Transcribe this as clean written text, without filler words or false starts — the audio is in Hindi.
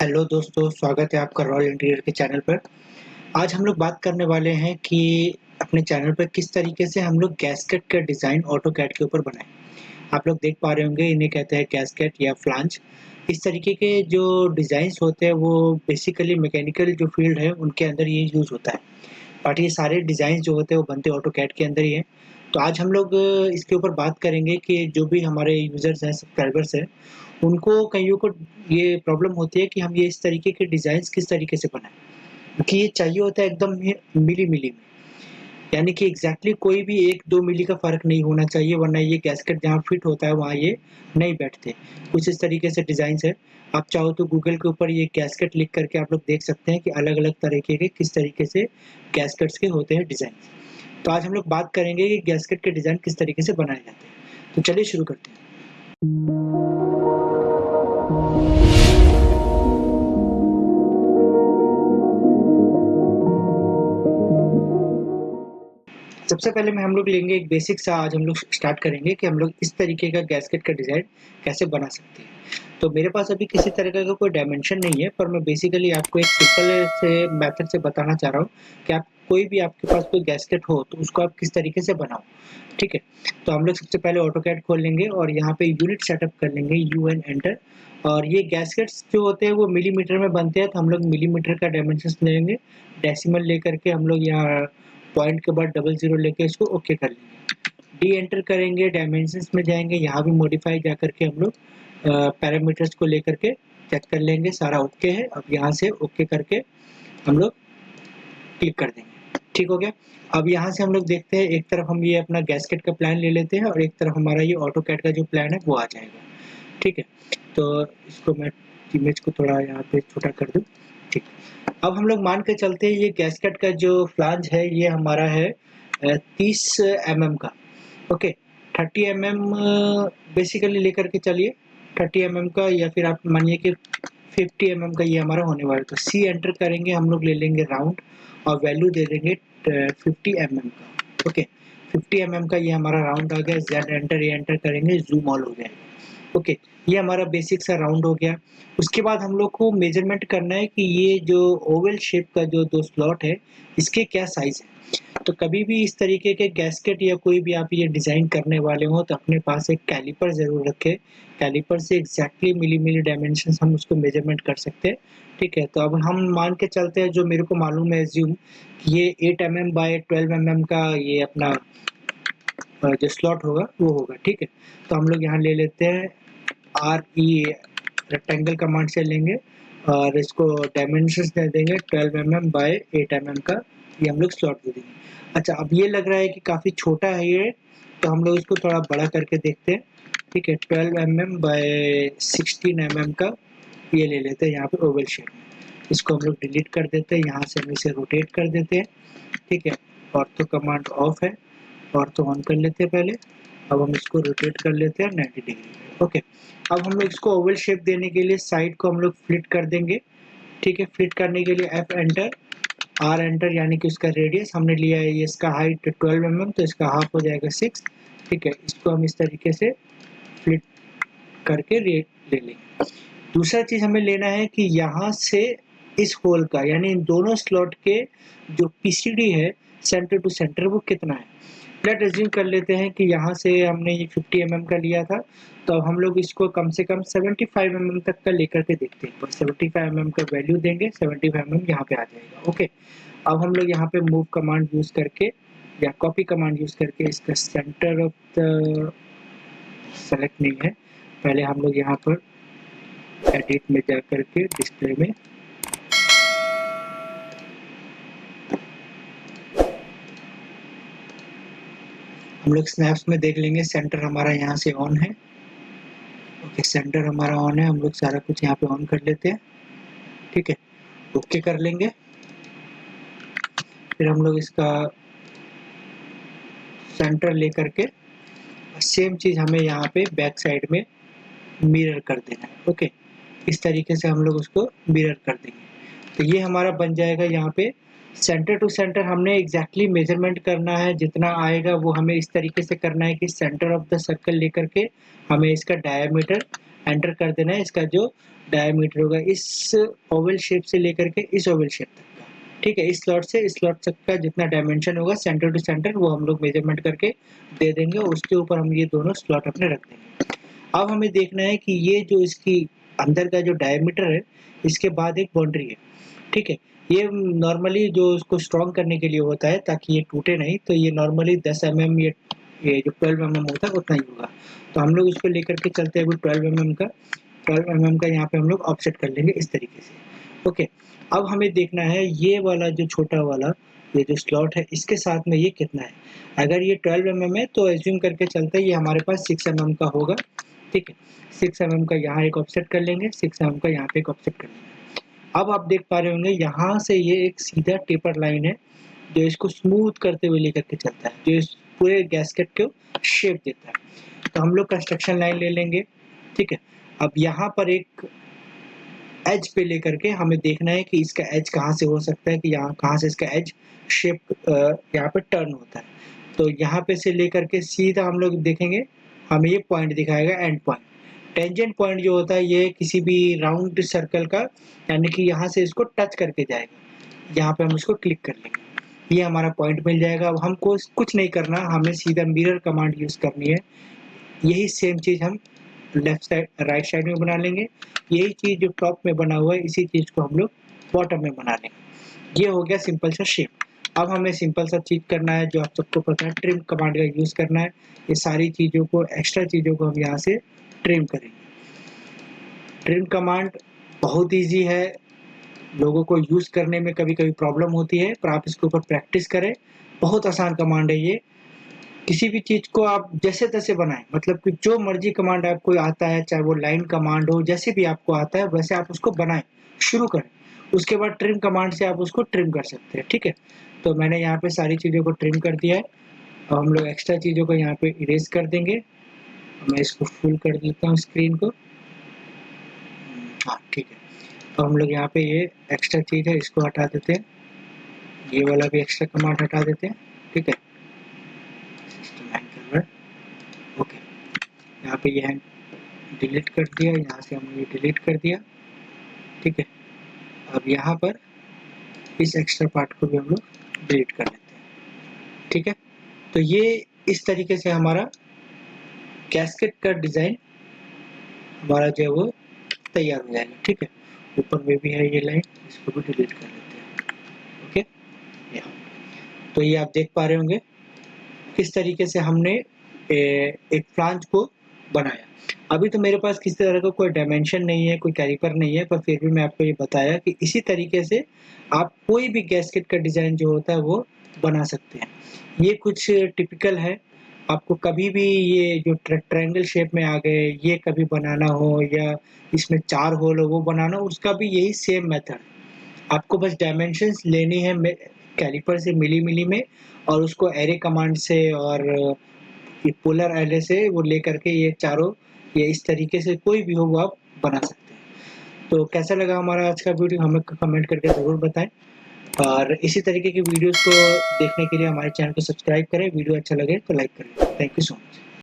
हेलो दोस्तों, स्वागत है आपका रॉयल इंटीरियर के चैनल पर। आज हम लोग बात करने वाले हैं कि अपने चैनल पर किस तरीके से हम लोग गैस्केट का डिज़ाइन ऑटोकैड के ऊपर बनाएँ। आप लोग देख पा रहे होंगे, इन्हें कहते हैं गैस्केट या फ्लांज। इस तरीके के जो डिज़ाइन्स होते हैं वो बेसिकली मैकेनिकल जो फ़ील्ड है उनके अंदर ये यूज़ होता है। बट ये सारे डिज़ाइन्स जो होते हैं वो बनते ऑटोकैड के अंदर ही हैं। तो आज हम लोग इसके ऊपर बात करेंगे कि जो भी हमारे यूज़र्स हैं, सब्सक्राइबर्स हैं, उनको कइयों को ये प्रॉब्लम होती है कि हम ये इस तरीके के डिज़ाइन्स किस तरीके से बनाएँ। क्योंकि ये चाहिए होता है एकदम ही मिली-मिली में। यानी कि एग्ज़ैक्टली कोई भी 1-2 मिली का फ़र्क नहीं होना चाहिए, वरना ये गैस्केट जहाँ फिट होता है वहाँ ये नहीं बैठते। कुछ इस तरीके से डिज़ाइन्स है। आप चाहो तो गूगल के ऊपर ये गैस्केट लिख करके आप लोग देख सकते हैं कि अलग-अलग तरीके के किस तरीके से गैस्केट्स के होते हैं डिज़ाइन। तो आज हम लोग बात करेंगे कि गैस्केट के डिज़ाइन किस तरीके से बनाए जाते हैं। तो चलिए शुरू करते हैं। सबसे पहले में हम लोग लेंगे एक बेसिक सा आज हम लोग स्टार्ट करेंगे कि हम लोग इस तरीके का गैस्केट का डिज़ाइन कैसे बना सकते हैं। तो मेरे पास अभी किसी तरह का कोई डायमेंशन नहीं है, पर मैं बेसिकली आपको एक सिंपल से मेथड से बताना चाह रहा हूँ कि आप कोई भी आपके पास कोई गैस्केट हो, तो उसको आप किस तरीके से बनाओ, ठीक है? तो हम लोग सबसे पहले ऑटोकैड खोल लेंगे और यहाँ पे यूनिट सेटअप कर लेंगे, यू एन एंटर। और ये गैस्केट्स जो होते हैं वो मिलीमीटर में बनते हैं, तो हम लोग मिलीमीटर का डायमेंशंस लेंगे, डेसिमल लेकर के हम लोग यहाँ पॉइंट के बाद डबल ज़ीरो लेके इसको ओके कर लेंगे। डी एंटर करेंगे, डायमेंशंस में जाएँगे, यहाँ भी मॉडिफाई जा करके हम लोग पैरामीटर्स को लेकर के चेक कर लेंगे, सारा ओके है। अब यहाँ से ओके करके हम लोग क्लिक कर देंगे, ठीक हो गया। अब यहाँ से हम लोग देखते हैं, एक तरफ हम ये अपना गैस्केट का प्लान ले लेते हैं और एक तरफ हमारा ये ऑटोकैड का जो प्लान है वो आ जाएगा, ठीक है। तो इसको मैं इमेज को थोड़ा यहाँ पे छोटा कर दूँ, ठीक। अब हम लोग मान के चलते हैं ये गैस्केट का जो फ्लांज है ये हमारा है 30 एमएम का, ओके। 30 एमएम बेसिकली लेकर के चलिए, 30 एमएम का, या फिर आप मानिए कि 50 एमएम का ये हमारा होने वाला है। तो सी एंटर करेंगे, हम लोग ले लेंगे राउंड और वैल्यू दे देंगे 50 एमएम का, ओके। 50 एमएम का ये हमारा राउंड आ गया, जेड एंटर ए एंटर करेंगे, जूम ऑल हो जाएगा, ओके। ये हमारा बेसिक सा राउंड हो गया। उसके बाद हम लोग को मेजरमेंट करना है कि ये जो ओवल शेप का जो 2 स्लॉट है, इसके क्या साइज़ है। तो कभी भी इस तरीके के गैस्केट या कोई भी आप ये डिज़ाइन करने वाले हो तो अपने पास एक कैलिपर ज़रूर रखें। कैलिपर से एग्ज़ैक्टली मिली-मिली डायमेंशंस हम उसको मेजरमेंट कर सकते हैं, ठीक है। तो अब हम मान के चलते हैं, जो मेरे को मालूम है एज़्यूम, कि ये 8 एमएम बाय 12 एमएम का ये अपना जो स्लॉट होगा वो होगा, ठीक है। तो हम लोग यहाँ ले लेते हैं RE, रेक्टेंगल कमांड से लेंगे और इसको डायमेंशंस दे देंगे 12 एमएम बाय 8 एमएम का, ये हम लोग स्लॉट दे देंगे। अच्छा, अब ये लग रहा है कि काफ़ी छोटा है ये, तो हम लोग इसको थोड़ा बड़ा करके देखते हैं, ठीक है। 12 एमएम बाय 16 एमएम का ये ले लेते हैं यहाँ पे ओवल शेप में। इसको हम लोग डिलीट कर देते हैं, यहाँ से हम इसे रोटेट कर देते हैं, ठीक है। ऑर्थो कमांड ऑफ है, ऑर्थो ऑन कर लेते हैं पहले। अब हम इसको रोटेट कर लेते हैं 90 डिग्री, ओके। अब हम लोग इसको ओवल शेप देने के लिए साइड को हम लोग फ्लिट कर देंगे, ठीक है। फ्लिट करने के लिए एफ एंटर, आर एंटर, यानी कि उसका रेडियस हमने लिया है, ये इसका हाइट 12 एमएम, तो इसका हाफ हो जाएगा 6, ठीक है। इसको हम इस तरीके से फ्लिट करके ले लेंगे। दूसरा चीज़ हमें लेना है कि यहाँ से इस होल का, यानी इन दोनों स्लॉट के जो पीसीडी है सेंटर टू सेंटर, वो कितना है। लेट अज्यूम कर लेते हैं कि यहाँ से हमने ये 50 एमएम का लिया था, तो अब हम लोग इसको कम से कम 75 एमएम तक का लेकर के देखते हैं। बस 75 एमएम का वैल्यू देंगे, 75 एमएम यहाँ पे आ जाएगा, ओके। अब हम लोग यहाँ पे मूव कमांड यूज़ करके या कॉपी कमांड यूज़ करके इसका सेंटर ऑफ द सेलेक्ट नहीं है, पहले हम लोग यहाँ पर एडिट में जा करके डिस्प्ले में हम लोग स्नैप्स में देख लेंगे, सेंटर हमारा यहाँ से ऑन है, ओके। सेंटर हमारा ऑन है, हम लोग सारा कुछ यहाँ पे ऑन कर लेते हैं, ठीक है। ओके कर लेंगे, फिर हम लोग इसका सेंटर लेकर के सेम चीज़ हमें यहाँ पे बैक साइड में मिरर कर देना है, ओके। इस तरीके से हम लोग उसको मिरर कर देंगे, तो ये हमारा बन जाएगा। यहाँ पे सेंटर टू सेंटर हमने एग्जैक्टली मेजरमेंट करना है, जितना आएगा वो हमें इस तरीके से करना है कि सेंटर ऑफ द सर्कल लेकर के हमें इसका डायमीटर एंटर कर देना है इसका जो डायमीटर होगा इस ओवल शेप से लेकर के इस ओवल शेप तक का, ठीक है। इस स्लॉट से इस स्लॉट तक का जितना डायमेंशन होगा सेंटर टू सेंटर वो हम लोग मेजरमेंट करके दे देंगे, उसके ऊपर हम ये दोनों स्लॉट अपने रख देंगे। अब हमें देखना है कि ये जो इसकी अंदर का जो डायमीटर है इसके बाद एक बाउंड्री है, ठीक है। ये नॉर्मली जो उसको स्ट्रॉन्ग करने के लिए होता है ताकि ये टूटे नहीं, तो ये नॉर्मली 10 mm ये जो 12 mm होता है उतना ही होगा। तो हम लोग इसको लेकर के चलते हैं अभी 12 mm का यहाँ पे हम लोग ऑफसेट कर लेंगे इस तरीके से, ओके। अब हमें देखना है ये वाला जो छोटा वाला ये जो स्लॉट है इसके साथ में ये कितना है। अगर ये 12 mm है तो एज्यूम करके चलते हैं ये हमारे पास 6 mm का होगा, ठीक है। 6 mm का यहाँ एक ऑफसेट कर लेंगे, 6 mm का यहाँ पे एक ऑफसेट कर लेंगे। अब आप देख पा रहे होंगे यहाँ से ये एक सीधा टेपर लाइन है जो इसको स्मूथ करते हुए लेकर के चलता है, जो इस पूरे गैस्केट को शेप देता है। तो हम लोग कंस्ट्रक्शन लाइन ले लेंगे, ठीक है। अब यहाँ पर एक एज पे लेकर के हमें देखना है कि इसका एज कहाँ से हो सकता है, कि यहाँ कहाँ से इसका एज शेप यहाँ पे टर्न होता है। तो यहाँ पे से लेकर के सीधा हम लोग देखेंगे हमें ये पॉइंट दिखाएगा, एंड पॉइंट। टेंजेंट पॉइंट जो होता है ये किसी भी राउंड सर्कल का, यानी कि यहाँ से इसको टच करके जाएगा। यहाँ पे हम इसको क्लिक कर लेंगे, ये हमारा पॉइंट मिल जाएगा। अब हमको कुछ नहीं करना, हमें सीधा मिरर कमांड यूज करनी है। यही सेम चीज हम लेफ्ट साइड राइट साइड में बना लेंगे। यही चीज जो टॉप में बना हुआ है इसी चीज को हम लोग बॉटम में बना लेंगे। ये हो गया सिंपल सा शेप। अब हमें सिंपल सा चीज करना है जो आप सबको पता है, ट्रिम कमांड का यूज करना है। ये सारी चीजों को, एक्स्ट्रा चीजों को हम यहाँ से ट्रिम करेंगे। ट्रिम कमांड बहुत इजी है, लोगों को यूज करने में कभी कभी प्रॉब्लम होती है, पर आप इसके ऊपर प्रैक्टिस करें। बहुत आसान कमांड है ये। किसी भी चीज को आप जैसे तैसे बनाएं, मतलब कि जो मर्जी कमांड आपको आता है, चाहे वो लाइन कमांड हो, जैसे भी आपको आता है वैसे आप उसको बनाएं, शुरू करें। उसके बाद ट्रिम कमांड से आप उसको ट्रिम कर सकते हैं, ठीक है। तो मैंने यहाँ पे सारी चीजों को ट्रिम कर दिया है। अब हम लोग एक्स्ट्रा चीजों को यहाँ पे इरेज कर देंगे। मैं इसको फुल कर देता हूँ स्क्रीन को, हाँ ठीक है। तो हम लोग यहाँ पे ये एक्स्ट्रा चीज है इसको हटा देते हैं, ये वाला भी एक्स्ट्रा कमांड हटा देते हैं, ठीक है। ओके, यहाँ पे ये डिलीट कर दिया, यहाँ से हमने ये डिलीट कर दिया, ठीक है। अब यहाँ पर इस एक्स्ट्रा पार्ट को भी हम लोग डिलीट कर लेते हैं, ठीक है। तो ये इस तरीके से हमारा गैस्केट का डिजाइन हमारा जो है वो तैयार हो जाएगा, ठीक है। ऊपर में भी है ये लाइन, इसको भी डिलीट कर लेते हैं, ओके। तो ये आप देख पा रहे होंगे किस तरीके से हमने एक फ्लांज को बनाया। अभी तो मेरे पास किसी तरह का कोई डायमेंशन नहीं है, कोई कैलिपर नहीं है, पर फिर भी मैं आपको ये बताया कि इसी तरीके से आप कोई भी गैस्केट का डिजाइन जो होता है वो बना सकते हैं। ये कुछ टिपिकल है, आपको कभी भी ये जो ट्रायंगल शेप में आ गए ये कभी बनाना हो, या इसमें 4 होल हो वो बनाना, उसका भी यही सेम मेथड। आपको बस डायमेंशंस लेनी है कैलिपर से मिली में, और उसको एरे कमांड से और ये पोलर एरे से वो लेकर के ये चारों, ये इस तरीके से कोई भी हो वो आप बना सकते हैं। तो कैसा लगा हमारा आज का वीडियो हमें कमेंट करके ज़रूर बताएं, और इसी तरीके की वीडियोस को देखने के लिए हमारे चैनल को सब्सक्राइब करें। वीडियो अच्छा लगे तो लाइक करें। Thank you so much.